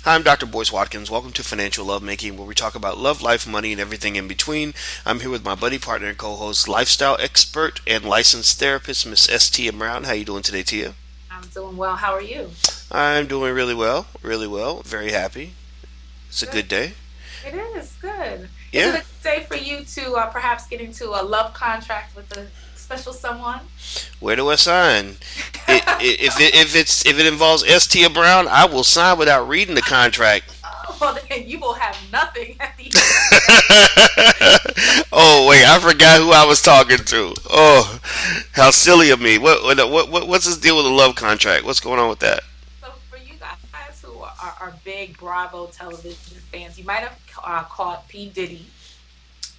I'm Dr. Boyce Watkins. Welcome to Financial Lovemaking, where we talk about love, life, money, and everything in between. I'm here with my buddy, partner, and co-host, lifestyle expert and licensed therapist, Miss S. Tia Brown. How you doing today, Tia? I'm doing well. How are you? I'm doing really well, really well. Very happy. It's a Good. good day. It is good. Is it Yeah. a day for you to perhaps get into a love contract with a special someone? Where do I sign? If it involves S. Tia Brown, I will sign without reading the contract. Oh, well, then you will have nothing at the end. Oh wait, I forgot who I was talking to. Oh, how silly of me. What's this deal with the love contract? What's going on with that? So, for you guys who are big Bravo television fans, you might have caught P. Diddy,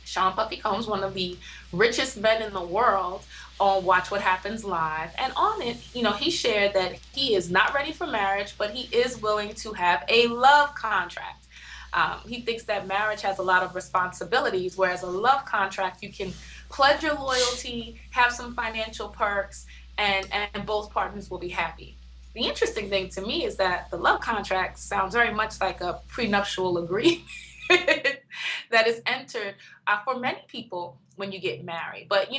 Sean Puffy Combs, one of the richest men in the world, on Watch What Happens Live. And on it, he shared that he is not ready for marriage, but he is willing to have a love contract. He thinks that marriage has a lot of responsibilities, whereas a love contract, you can pledge your loyalty, have some financial perks, and both partners will be happy. The interesting thing to me is that the love contract sounds very much like a prenuptial agreement that is entered for many people when you get married. But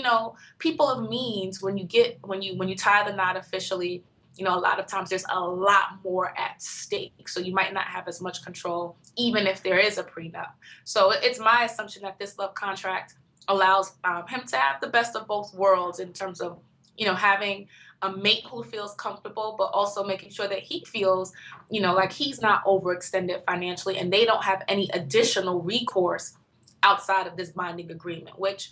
people of means, when you tie the knot officially, a lot of times there's a lot more at stake. So you might not have as much control, even if there is a prenup. So it's my assumption that this love contract allows him to have the best of both worlds in terms of having a mate who feels comfortable, but also making sure that he feels, like he's not overextended financially and they don't have any additional recourse outside of this binding agreement, which,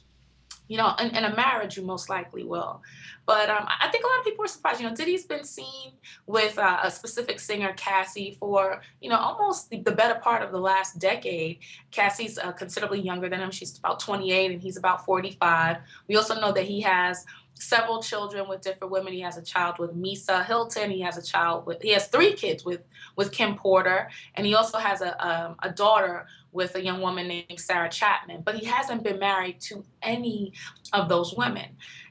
in a marriage, you most likely will. But I think a lot of people are surprised. Diddy's been seen with a specific singer, Cassie, for, almost the better part of the last decade. Cassie's considerably younger than him. She's about 28 and he's about 45. We also know that he has several children with different women. He has a child with Misa Hilton. He has three kids with Kim Porter, and he also has a daughter with a young woman named Sarah Chapman. But he hasn't been married to any of those women,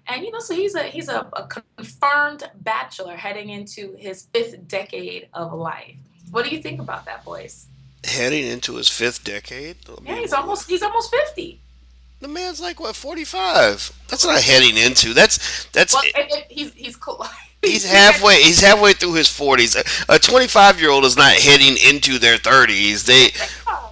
and so he's a confirmed bachelor heading into his fifth decade of life. What do you think about that, boys? Heading into his fifth decade. I Yeah, mean, he's almost 50. the man's like what, 45? That's not heading into. That's Well, he's cool. He's He's heading. halfway. He's halfway through his 40s. A 25-year-old is not heading into their 30s.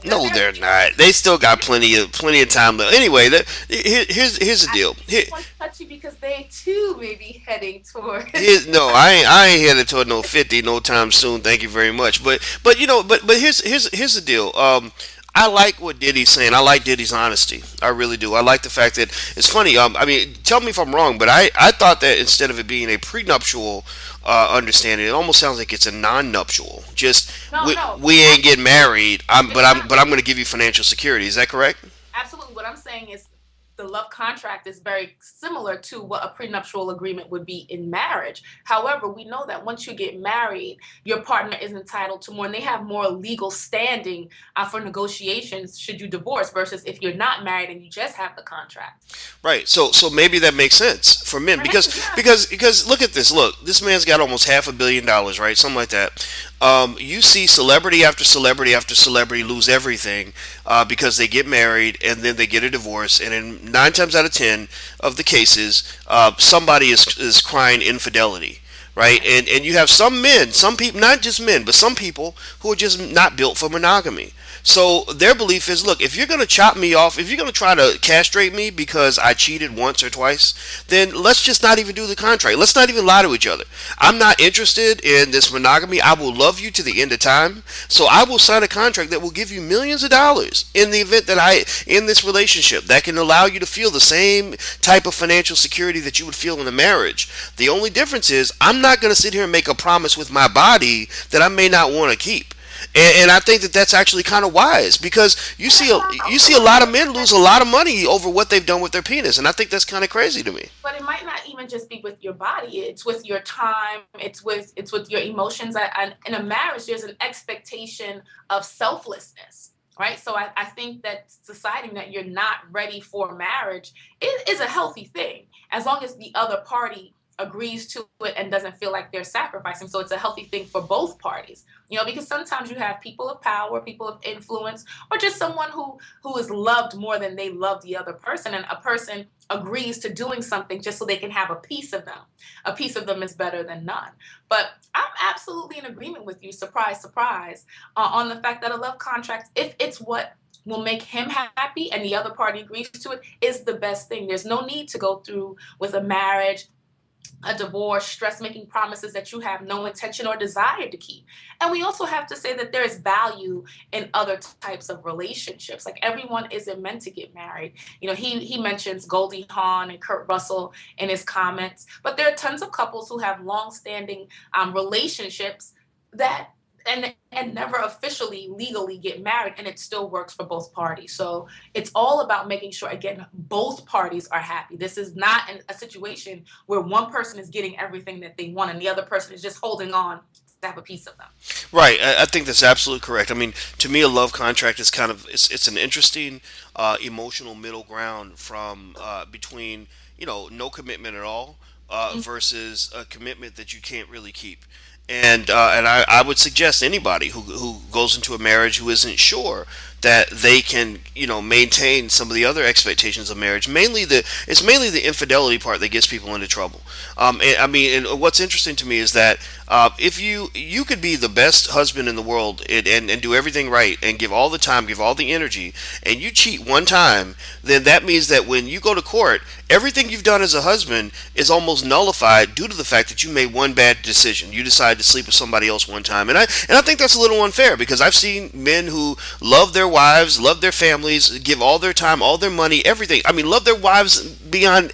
No, They're they're not. They still got plenty of time left. Anyway, here's the I deal. just want to touch you because they too may be heading toward. No, I ain't headed toward no 50 no time soon. Thank you very much. But here's the deal. I like what Diddy's saying. I like Diddy's honesty. I really do. I like the fact that it's funny. I mean, tell me if I'm wrong, but I thought that instead of it being a prenuptial understanding, it almost sounds like it's a non-nuptial. Just No, no, we ain't getting married. it's not. But I'm going to give you financial security. Is that correct? Absolutely. What I'm saying is the love contract is very similar to what a prenuptial agreement would be in marriage. However, we know that once you get married, your partner is entitled to more and they have more legal standing for negotiations should you divorce versus if you're not married and you just have the contract. Right. So maybe that makes sense for men Right? Yeah. because look at this. Look, this man's got almost $500 million, right? Something like that. You see celebrity after celebrity after celebrity lose everything because they get married and then they get a divorce, and in 9 times out of 10 of the cases, somebody is crying infidelity. Right, Right. and you have some men, some people, not just men, but some people who are just not built for monogamy. So their belief is, look, if you're going to chop me off, if you're going to try to castrate me because I cheated once or twice, then let's just not even do the contract. Let's not even lie to each other. I'm not interested in this monogamy. I will love you to the end of time. So I will sign a contract that will give you millions of dollars in the event that I in this relationship that can allow you to feel the same type of financial security that you would feel in a marriage. The only difference is I'm not going to sit here and make a promise with my body that I may not want to keep. And I think that that's actually kind of wise because I you also see a want lot of to men lose a lot of money over what they've done with their penis, and I think that's kind of crazy to me. but it might not even just be with your body. It's with your time. It's with your emotions. In a marriage, there's an expectation of selflessness, right? So I think that deciding that you're not ready for marriage is a healthy thing, as long as the other party agrees to it and doesn't feel like they're sacrificing. So it's a healthy thing for both parties. Because sometimes you have people of power, people of influence, or just someone who is loved more than they love the other person, and a person agrees to doing something just so they can have a piece of them. A piece of them is better than none. But I'm absolutely in agreement with you, surprise, surprise, on the fact that a love contract, if it's what will make him happy and the other party agrees to it, is the best thing. There's no need to go through with a marriage, a divorce, stress making promises that you have no intention or desire to keep. And we also have to say that there is value in other types of relationships. Like, everyone isn't meant to get married. He mentions Goldie Hawn and Kurt Russell in his comments, but there are tons of couples who have long-standing relationships that and never officially legally get married, and it still works for both parties. So it's all about making sure, again, both parties are happy. This is not a situation where one person is getting everything that they want and the other person is just holding on to have a piece of them. Right. I think that's absolutely correct. I mean, to me, a love contract is kind of it's an interesting emotional middle ground from between no commitment at all versus a commitment that you can't really keep. And I would suggest anybody who goes into a marriage who isn't sure that they can maintain some of the other expectations of marriage. It's mainly the infidelity part that gets people into trouble. And what's interesting to me is that if you could be the best husband in the world and do everything right and give all the time, give all the energy, and you cheat one time, then that means that when you go to court, everything you've done as a husband is nullified due to the fact that you made one bad decision. You decided to sleep with somebody else one time, and I think that's a little unfair, because I've seen men who love their wives, love their families, give all their time, all their money, everything. I mean, love their wives beyond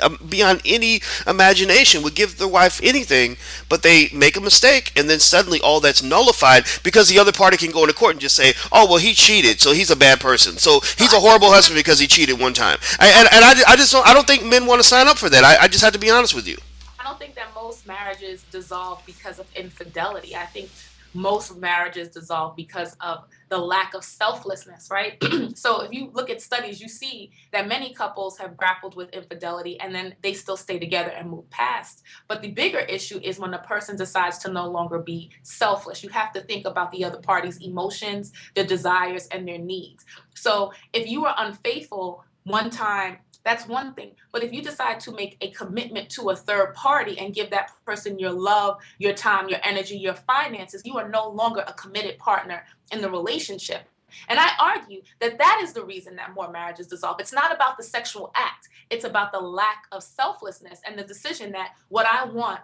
any imagination. Would give their wife anything, but they make a mistake, and then suddenly all that's nullified because the other party can go into court and just say, "Oh, well, he cheated, so he's a bad person. So he's a horrible husband because he cheated one time." I don't think men want to sign up for that. I just have to be honest with you. I don't think that most marriages dissolve because of infidelity. I think most marriages dissolve because of the lack of selflessness, right? So if you look at studies, you see that many couples have grappled with infidelity and then they still stay together and move past. But the bigger issue is when a person decides to no longer be selfless. You have to think about the other party's emotions, their desires, and their needs. So if you are unfaithful one time, that's one thing. But if you decide to make a commitment to a third party and give that person your love, your time, your energy, your finances, you are no longer a committed partner in the relationship. And I argue that that is the reason that more marriages dissolve. It's not about the sexual act. It's about the lack of selflessness and the decision that what I want,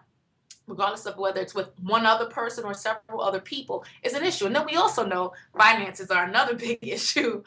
regardless of whether it's with one other person or several other people, is an issue. And then we also know finances are another big issue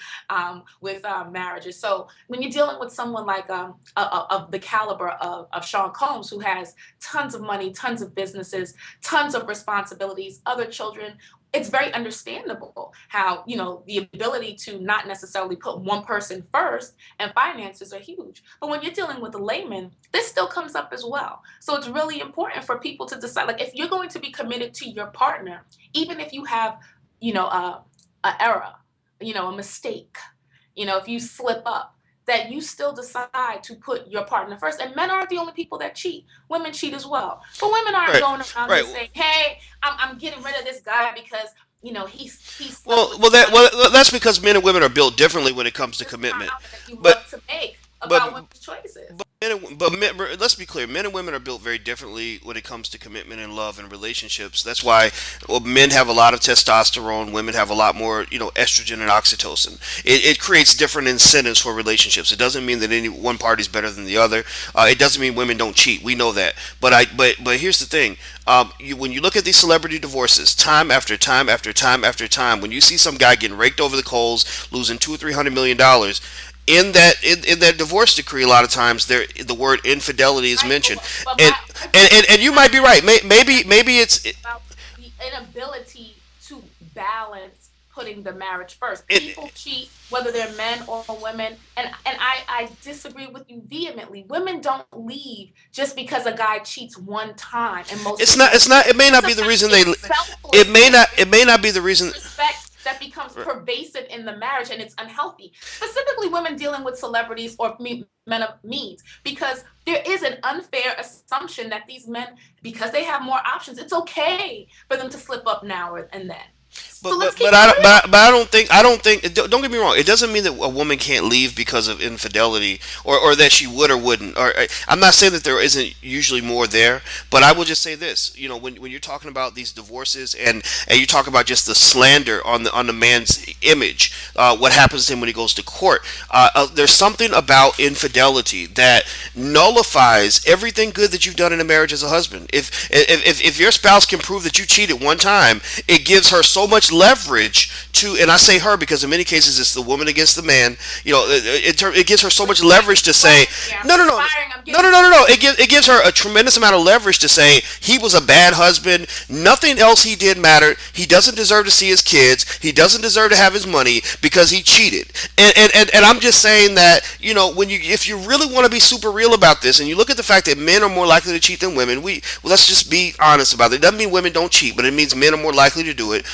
with marriages. So when you're dealing with someone like of the caliber of Sean Combs, who has tons of money, tons of businesses, tons of responsibilities, other children, it's very understandable how, the ability to not necessarily put one person first, and finances are huge. But when you're dealing with a layman, this still comes up as well. So it's really important for people to decide, like, if you're going to be committed to your partner, even if you have, a error, a mistake, if you slip up, that you still decide to put your partner first. And men aren't the only people that cheat. Women cheat as well. But women aren't Right. going around Right. and saying, "Hey, I'm getting rid of this guy because he's slept Well, with well, that somebody." well, that's because men and women are built differently when it comes to This is an commitment. argument that you But love to make but about women's choices. let's be clear. Men and women are built very differently when it comes to commitment and love and relationships. That's why men have a lot of testosterone. Women have a lot more, estrogen and oxytocin. It creates different incentives for relationships. It doesn't mean that any one party's better than the other. It doesn't mean women don't cheat. We know that. But here's the thing. When you look at these celebrity divorces, time after time after time after time, when you see some guy getting raked over the coals, losing $200 or $300 million, in that divorce decree, a lot of times the word infidelity is Right? mentioned, But and my and you might be right. Maybe it's about the inability to balance putting the marriage first. it, People cheat, whether they're men or women, and I disagree with you vehemently. Women don't leave just because a guy cheats one time, in most it's not. situations. It may not be the Sometimes reason it's it may selflessness, not be the reason. respect that becomes pervasive in the marriage and it's unhealthy. Specifically, women dealing with celebrities or men of means, because there is an unfair assumption that these men, because they have more options, it's okay for them to slip up now and then. So let's keep I don't think. Don't get me wrong. It doesn't mean that a woman can't leave because of infidelity, or that she would or wouldn't. Or I'm not saying that there isn't usually more there, but I will just say this. You know, when you're talking about these divorces and you talk about just the slander on the man's image, what happens to him when he goes to court? There's something about infidelity that nullifies everything good that you've done in a marriage as a husband. If your spouse can prove that you cheated one time, it gives her so much leverage to, and I say her because in many cases it's the woman against the man. You know, it gives her so much leverage to say, no. It gives her a tremendous amount of leverage to say he was a bad husband. Nothing else he did mattered. He doesn't deserve to see his kids. He doesn't deserve to have his money because he cheated. And I'm just saying that, you know, if you really want to be super real about this, and you look at the fact that men are more likely to cheat than women, let's just be honest about it. It doesn't mean women don't cheat, but it means men are more likely to do it.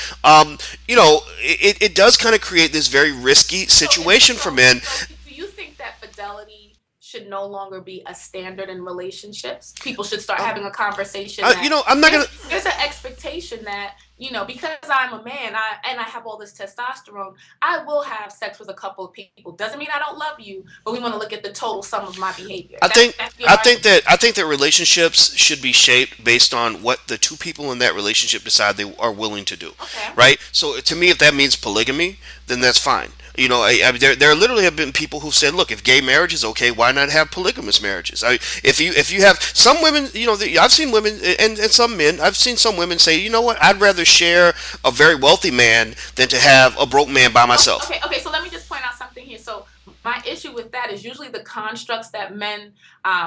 You know, it does kind of create this very risky situation for men. So do you think that fidelity should no longer be a standard in relationships? People should start having a conversation. You know, I'm not gonna. There's an expectation that, you know, because I'm a man, I have all this testosterone, I will have sex with a couple of people. Doesn't mean I don't love you, but we want to look at the total sum of my behavior. I think that relationships should be shaped based on what the two people in that relationship decide they are willing to do. Okay. Right? So to me, if that means polygamy, then that's fine. You know, there literally have been people who said, look, if gay marriage is okay, why not have polygamous marriages? If you have some women, you know, I've seen women and some men, I've seen some women say, you know what, I'd rather share a very wealthy man than to have a broke man by myself. Okay, so let me just point out something here. So my issue with that is usually the constructs that men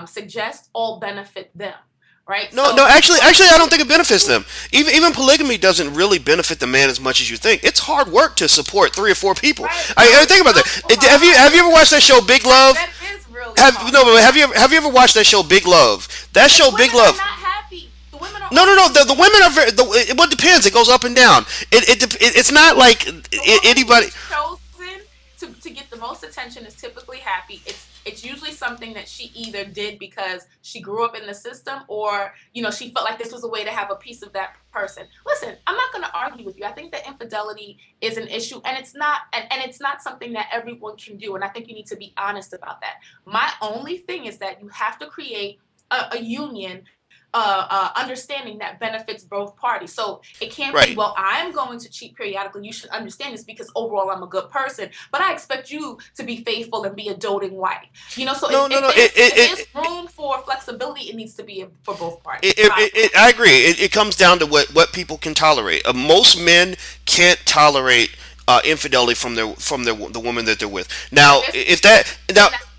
suggest all benefit them. Right? No, actually, I don't think it benefits them. Even polygamy doesn't really benefit the man as much as you think. It's hard work to support 3 or 4 people. Right. I think about that. Have you ever watched that show Big Love? That is really hard. But have you ever watched that show Big Love? That show Big Love. Not happy. The women are No. The women are very. Well, it depends. It goes up and down. It's not like anybody. Chosen to get the most attention is typically happy. It's usually something that she either did because she grew up in the system, or, you know, she felt like this was a way to have a piece of that person. Listen, I'm not going to argue with you. I think that infidelity is an issue, and it's not something that everyone can do. And I think you need to be honest about that. My only thing is that you have to create a union, understanding that benefits both parties. So it can't be, well, I'm going to cheat periodically. You should understand this because overall I'm a good person, but I expect you to be faithful and be a doting wife. You know, so if there's room for flexibility, it needs to be for both parties. I agree. It comes down to what people can tolerate. Most men can't tolerate infidelity from the woman that they're with. Now,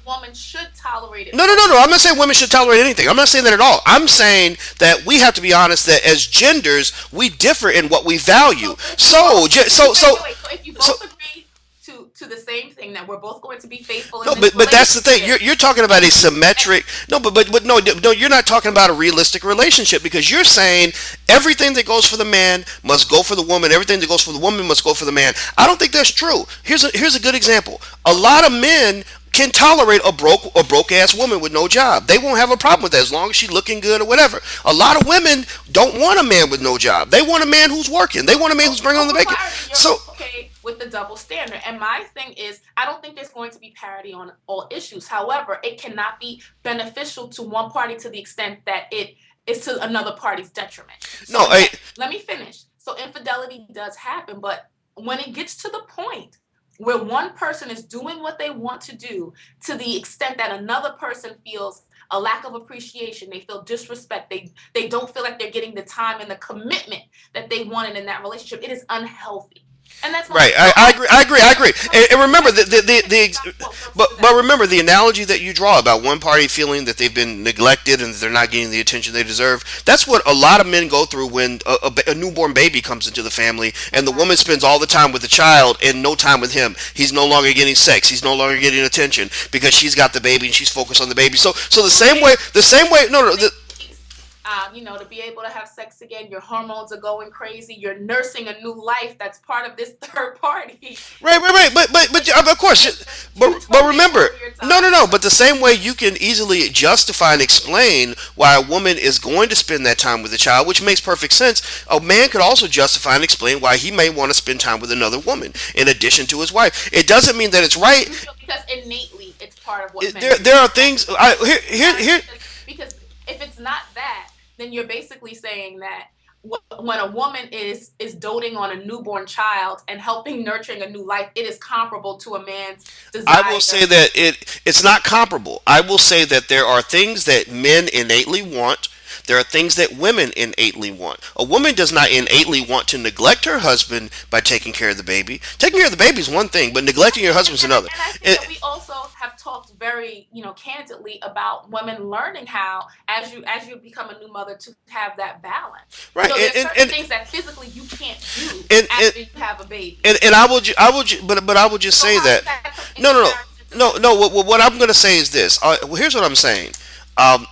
woman should tolerate it. No. I'm not saying women should tolerate anything. I'm not saying that at all. I'm saying that we have to be honest that as genders, we differ in what we value. So if you both agree to the same thing, that we're both going to be faithful. No, but that's the thing. You're talking about a symmetric. No, but no. You're not talking about a realistic relationship, because you're saying everything that goes for the man must go for the woman. Everything that goes for the woman must go for the man. I don't think that's true. Here's a good example. A lot of men can tolerate a broke ass woman with no job. They won't have a problem with that as long as she's looking good or whatever. A lot of women don't want a man with no job. They want a man who's working. They want a man who's bringing home the bacon. So okay with the double standard. And my thing is, I don't think there's going to be parity on all issues. However, it cannot be beneficial to one party to the extent that it is to another party's detriment. So let me finish. So infidelity does happen, but when it gets to the point where one person is doing what they want to do to the extent that another person feels a lack of appreciation, they feel disrespect, they don't feel like they're getting the time and the commitment that they wanted in that relationship, it is unhealthy. And that's right. I agree. And remember but remember the analogy that you draw about one party feeling that they've been neglected and that they're not getting the attention they deserve. That's what a lot of men go through when a newborn baby comes into the family, and the woman spends all the time with the child and no time with him. He's no longer getting sex. He's no longer getting attention because she's got the baby and she's focused on the baby. So the same way. No. to be able to have sex again. Your hormones are going crazy. You're nursing a new life that's part of this third party. Right. But of course, You but totally remember, over your no. time. But the same way you can easily justify and explain why a woman is going to spend that time with a child, which makes perfect sense. A man could also justify and explain why he may want to spend time with another woman in addition to his wife. It doesn't mean that it's right. You feel because innately it's part of what men There do. are things. Here. Because if it's not that, then you're basically saying that when a woman is doting on a newborn child and helping nurturing a new life, it is comparable to a man's I will desire. say that it's not comparable. I will say that there are things that men innately want. There are things that women innately want. A woman does not innately want to neglect her husband by taking care of the baby. Taking care of the baby is one thing, but neglecting your and, husband is and, another. and I think And, that we also have talked very, candidly about women learning how, as you become a new mother, to have that balance. right, So there's certain things that physically you can't do and, and, after you have a baby. and but I would just So say how does that that come in no, no, comparison to no, men? no. What I'm going to say is this. Here's what I'm saying.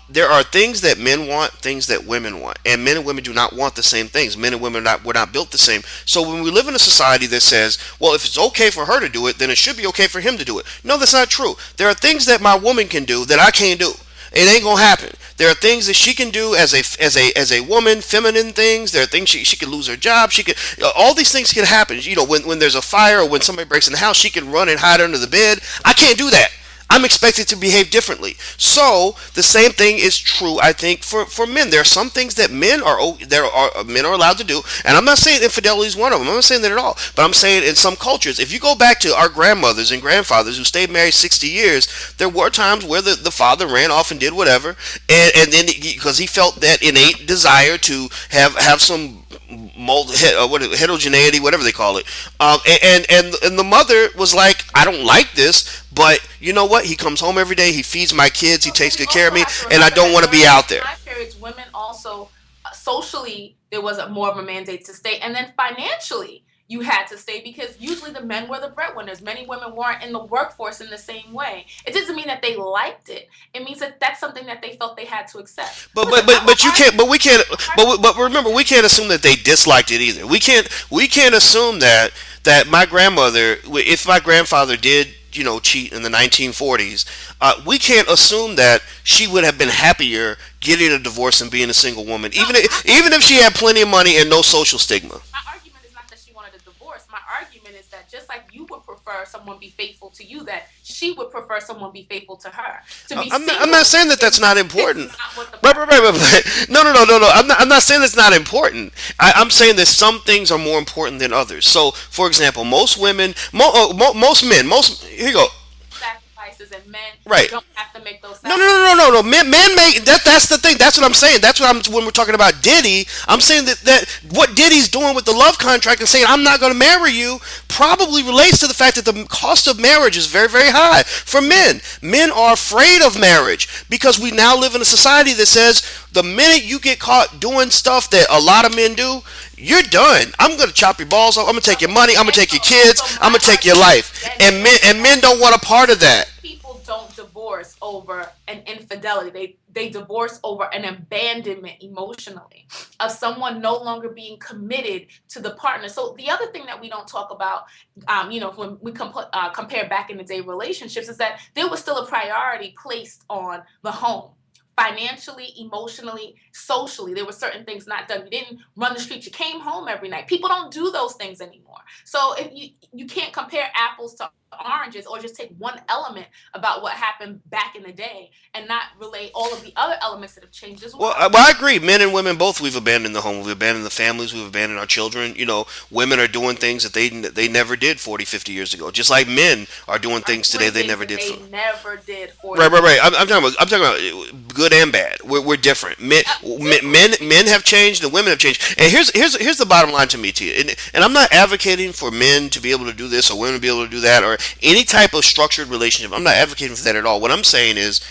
There are things that men want, things that women want, and men and women do not want the same things. Men and women we're not built the same. So when we live in a society that says, well, if it's okay for her to do it, then it should be okay for him to do it. No, that's not true. There are things that my woman can do that I can't do. It ain't gonna happen. There are things that she can do as a woman, feminine things. There are things she can lose her job. She can all these things can happen. When there's a fire or when somebody breaks in the house, she can run and hide under the bed. I can't do that. I'm expected to behave differently. So the same thing is true, I think, for men. There are some things that men are allowed to do, and I'm not saying infidelity is one of them. I'm not saying that at all. But I'm saying in some cultures, if you go back to our grandmothers and grandfathers who stayed married 60 years, there were times where the father ran off and did whatever, and then because he felt that innate desire to have some heterogeneity, whatever they call it. And the mother was like, I don't like this, but you know what? He comes home every day. He feeds my kids. He But takes we good care of also me, have to and I remember don't that want to be during out those there. time periods, women also socially there was more of a mandate to stay, and then financially you had to stay because usually the men were the breadwinners. Many women weren't in the workforce in the same way. It doesn't mean that they liked it. It means that that's something that they felt they had to accept. Listen, I will But you can't. argue. But we can't. I will argue But with remember, women. we can't assume that they disliked it either. We can't assume that my grandmother, if my grandfather did, cheat in the 1940s, we can't assume that she would have been happier getting a divorce and being a single woman, No, even if she had plenty of money and no social stigma. my argument is not that she wanted a divorce. My argument is that just like you would prefer someone be faithful to you, that she would prefer someone be faithful to her. To be I'm not single saying that that's not is important. not what the Right. No. I'm not saying it's not important. I'm saying that some things are more important than others. So, for example, most women, most men, here you go. sacrifices, and men Right. don't have to make those sacrifices. No. Men make that. That's the thing. That's what I'm saying. That's what I'm when we're talking about Diddy. I'm saying that what Diddy's doing with the love contract and saying I'm not going to marry you probably relates to the fact that the cost of marriage is very, very high for men. Men are afraid of marriage because we now live in a society that says the minute you get caught doing stuff that a lot of men do, you're done. I'm gonna chop your balls off. I'm gonna take your money. I'm gonna take your kids. So I'm my gonna take your argument life. then And men don't want a part of that. people don't divorce over an infidelity. They divorce over an abandonment emotionally of someone no longer being committed to the partner. So the other thing that we don't talk about, when we compare back in the day relationships, is that there was still a priority placed on the home. Financially, emotionally, socially, there were certain things not done. You didn't run the streets. You came home every night. People don't do those things anymore. So if you can't compare apples to oranges or just take one element about what happened back in the day and not relate all of the other elements that have changed as Well, well. I agree. Men and women both. We've abandoned the home. We've abandoned the families. We've abandoned our children. Women are doing things that they never did 40, 50 years ago. Just like men are doing Are things today doing they things never that did. they never did 40 Right, right, years right. ago. I'm talking about good and bad. We're different. Men, Absolutely. men have changed, and women have changed. And here's the bottom line to me, Tia. And I'm not advocating for men to be able to do this or women to be able to do that or any type of structured relationship. I'm not advocating for that at all. What I'm saying is,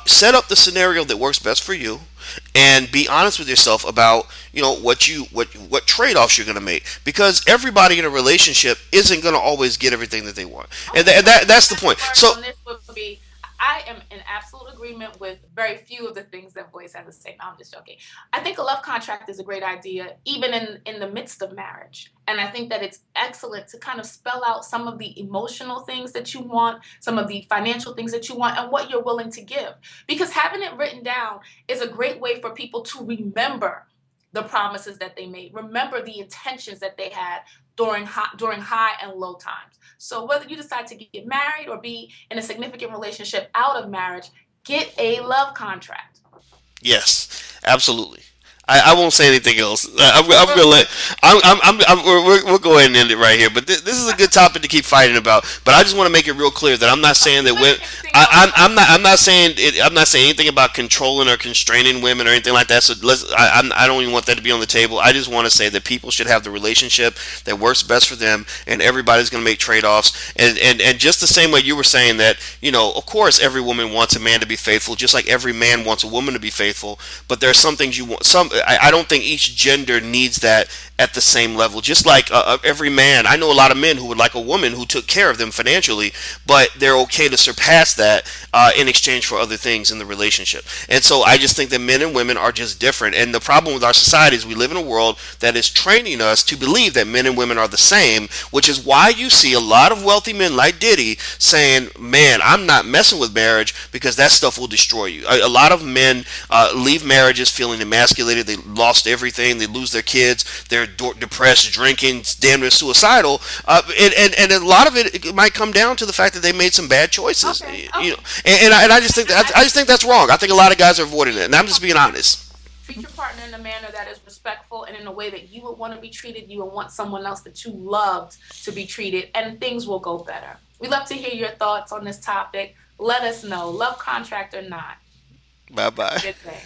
set up the scenario that works best for you, and be honest with yourself about what trade offs you're going to make because everybody in a relationship isn't going to always get everything that they want, and Okay, so that's the last point. word So on this would be I am in absolute agreement with very few of the things that Boyce has to say. No, I'm just joking. I think a love contract is a great idea, even in the midst of marriage. And I think that it's excellent to kind of spell out some of the emotional things that you want, some of the financial things that you want, and what you're willing to give. Because having it written down is a great way for people to remember the promises that they made, remember the intentions that they had during high and low times. So whether you decide to get married or be in a significant relationship out of marriage, get a love contract. Yes, absolutely. I won't say anything else. I'm gonna let we'll go ahead and end it right here. But this is a good topic to keep fighting about. But I just want to make it real clear that I'm not saying that women. I'm not saying anything about controlling or constraining women or anything like that. So I don't even want that to be on the table. I just want to say that people should have the relationship that works best for them, and everybody's going to make trade offs. And just the same way you were saying that, of course, every woman wants a man to be faithful, just like every man wants a woman to be faithful. But there are some things you want. I don't think each gender needs that at the same level. Just like every man, I know a lot of men who would like a woman who took care of them financially, but they're okay to surpass that in exchange for other things in the relationship. And so I just think that men and women are just different. And the problem with our society is we live in a world that is training us to believe that men and women are the same, which is why you see a lot of wealthy men like Diddy saying, "Man, I'm not messing with marriage because that stuff will destroy you." A lot of men leave marriages feeling emasculated. They lost everything. They lose their kids. They're depressed, drinking, damn near suicidal. And a lot of it might come down to the fact that they made some bad choices. Okay. And I just think that's wrong. I think a lot of guys are avoiding it, and I'm just being honest. Treat your partner in a manner that is respectful and in a way that you would want to be treated. You would want someone else that you loved to be treated, and things will go better. We love to hear your thoughts on this topic. Let us know, love contract or not. Bye bye. Good day.